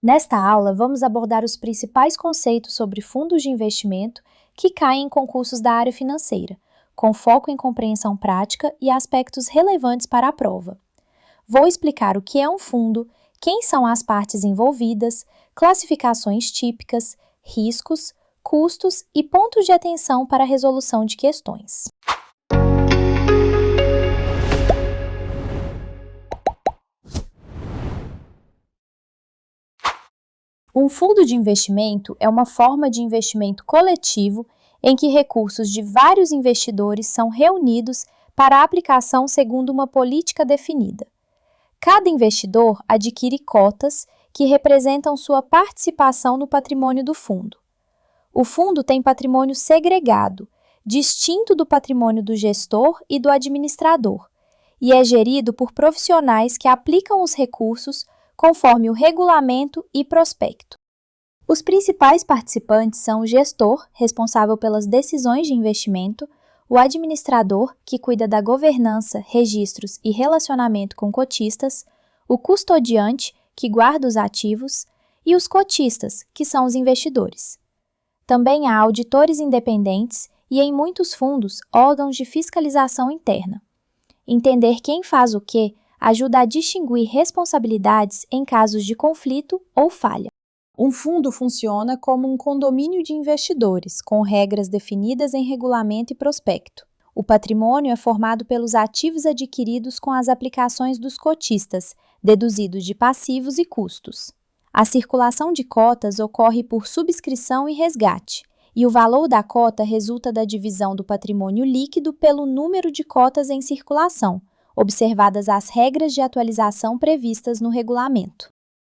Nesta aula, vamos abordar os principais conceitos sobre fundos de investimento que caem em concursos da área financeira, com foco em compreensão prática e aspectos relevantes para a prova. Vou explicar o que é um fundo, quem são as partes envolvidas, classificações típicas, riscos, custos e pontos de atenção para a resolução de questões. Um fundo de investimento é uma forma de investimento coletivo em que recursos de vários investidores são reunidos para aplicação segundo uma política definida. Cada investidor adquire cotas que representam sua participação no patrimônio do fundo. O fundo tem patrimônio segregado, distinto do patrimônio do gestor e do administrador, e é gerido por profissionais que aplicam os recursos conforme o regulamento e prospecto. Os principais participantes são o gestor, responsável pelas decisões de investimento, o administrador, que cuida da governança, registros e relacionamento com cotistas, o custodiante, que guarda os ativos, e os cotistas, que são os investidores. Também há auditores independentes e, em muitos fundos, órgãos de fiscalização interna. Entender quem faz o quê ajuda a distinguir responsabilidades em casos de conflito ou falha. Um fundo funciona como um condomínio de investidores, com regras definidas em regulamento e prospecto. O patrimônio é formado pelos ativos adquiridos com as aplicações dos cotistas, deduzidos de passivos e custos. A circulação de cotas ocorre por subscrição e resgate, e o valor da cota resulta da divisão do patrimônio líquido pelo número de cotas em circulação, observadas as regras de atualização previstas no regulamento.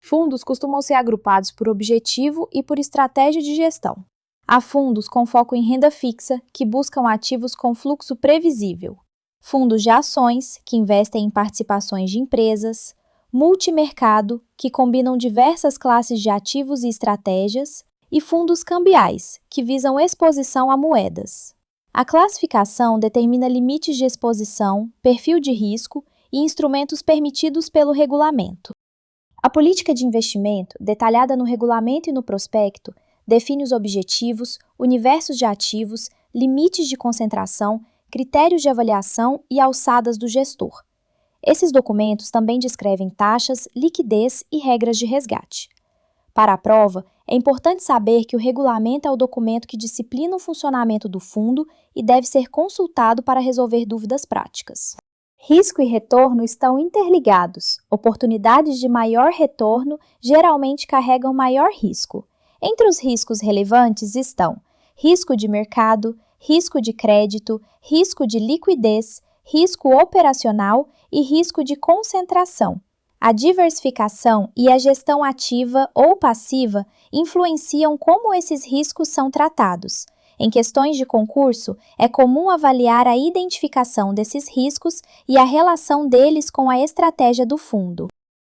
Fundos costumam ser agrupados por objetivo e por estratégia de gestão. Há fundos com foco em renda fixa, que buscam ativos com fluxo previsível. Fundos de ações, que investem em participações de empresas. Multimercado, que combinam diversas classes de ativos e estratégias. E fundos cambiais, que visam exposição a moedas. A classificação determina limites de exposição, perfil de risco e instrumentos permitidos pelo regulamento. A política de investimento, detalhada no regulamento e no prospecto, define os objetivos, universos de ativos, limites de concentração, critérios de avaliação e alçadas do gestor. Esses documentos também descrevem taxas, liquidez e regras de resgate. Para a prova, é importante saber que o regulamento é o documento que disciplina o funcionamento do fundo e deve ser consultado para resolver dúvidas práticas. Risco e retorno estão interligados. Oportunidades de maior retorno geralmente carregam maior risco. Entre os riscos relevantes estão risco de mercado, risco de crédito, risco de liquidez, risco operacional e risco de concentração. A diversificação e a gestão ativa ou passiva influenciam como esses riscos são tratados. Em questões de concurso, é comum avaliar a identificação desses riscos e a relação deles com a estratégia do fundo.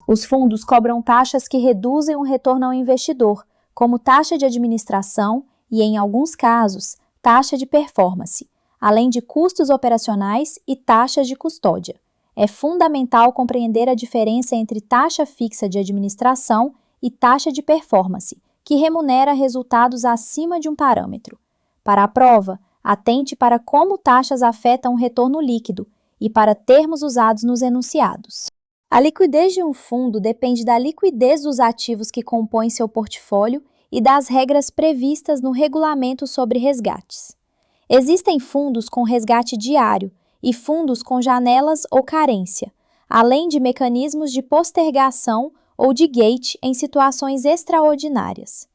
Os fundos cobram taxas que reduzem o retorno ao investidor, como taxa de administração e, em alguns casos, taxa de performance, além de custos operacionais e taxas de custódia. É fundamental compreender a diferença entre taxa fixa de administração e taxa de performance, que remunera resultados acima de um parâmetro. Para a prova, atente para como taxas afetam o retorno líquido e para termos usados nos enunciados. A liquidez de um fundo depende da liquidez dos ativos que compõem seu portfólio e das regras previstas no regulamento sobre resgates. Existem fundos com resgate diário e fundos com janelas ou carência, além de mecanismos de postergação ou de gate em situações extraordinárias.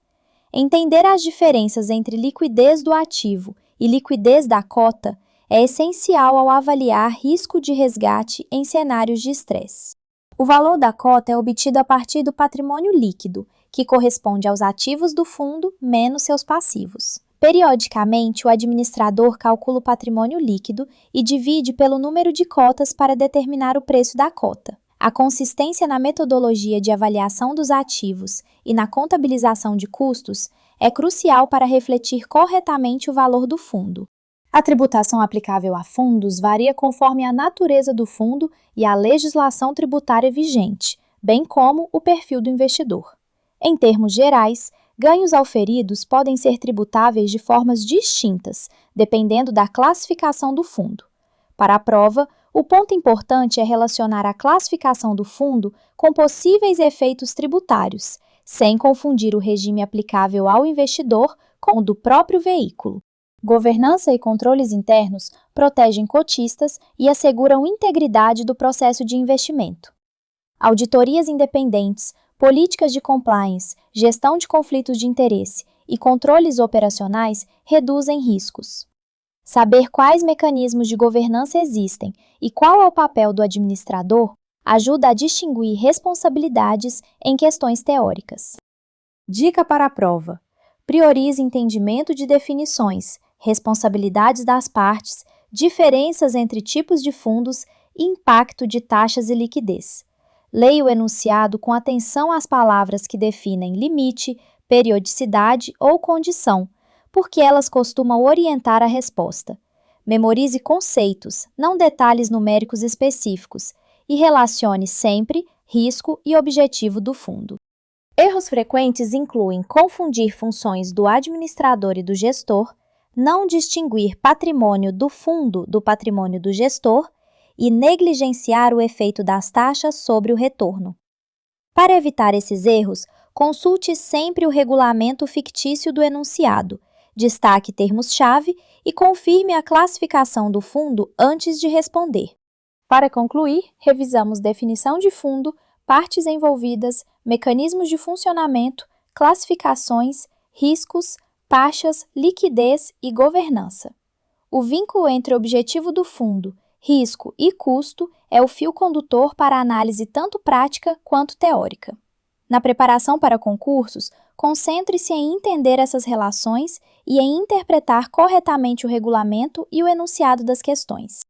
Entender as diferenças entre liquidez do ativo e liquidez da cota é essencial ao avaliar risco de resgate em cenários de estresse. O valor da cota é obtido a partir do patrimônio líquido, que corresponde aos ativos do fundo menos seus passivos. Periodicamente, o administrador calcula o patrimônio líquido e divide pelo número de cotas para determinar o preço da cota. A consistência na metodologia de avaliação dos ativos e na contabilização de custos é crucial para refletir corretamente o valor do fundo. A tributação aplicável a fundos varia conforme a natureza do fundo e a legislação tributária vigente, bem como o perfil do investidor. Em termos gerais, ganhos auferidos podem ser tributáveis de formas distintas, dependendo da classificação do fundo. Para a prova, o ponto importante é relacionar a classificação do fundo com possíveis efeitos tributários, sem confundir o regime aplicável ao investidor com o do próprio veículo. Governança e controles internos protegem cotistas e asseguram integridade do processo de investimento. Auditorias independentes, políticas de compliance, gestão de conflitos de interesse e controles operacionais reduzem riscos. Saber quais mecanismos de governança existem e qual é o papel do administrador ajuda a distinguir responsabilidades em questões teóricas. Dica para a prova: priorize entendimento de definições, responsabilidades das partes, diferenças entre tipos de fundos e impacto de taxas e liquidez. Leia o enunciado com atenção às palavras que definem limite, periodicidade ou condição, porque elas costumam orientar a resposta. Memorize conceitos, não detalhes numéricos específicos, e relacione sempre risco e objetivo do fundo. Erros frequentes incluem confundir funções do administrador e do gestor, não distinguir patrimônio do fundo do patrimônio do gestor e negligenciar o efeito das taxas sobre o retorno. Para evitar esses erros, consulte sempre o regulamento fictício do enunciado, destaque termos-chave e confirme a classificação do fundo antes de responder. Para concluir, revisamos definição de fundo, partes envolvidas, mecanismos de funcionamento, classificações, riscos, taxas, liquidez e governança. O vínculo entre o objetivo do fundo, risco e custo é o fio condutor para a análise tanto prática quanto teórica. Na preparação para concursos, concentre-se em entender essas relações e em interpretar corretamente o regulamento e o enunciado das questões.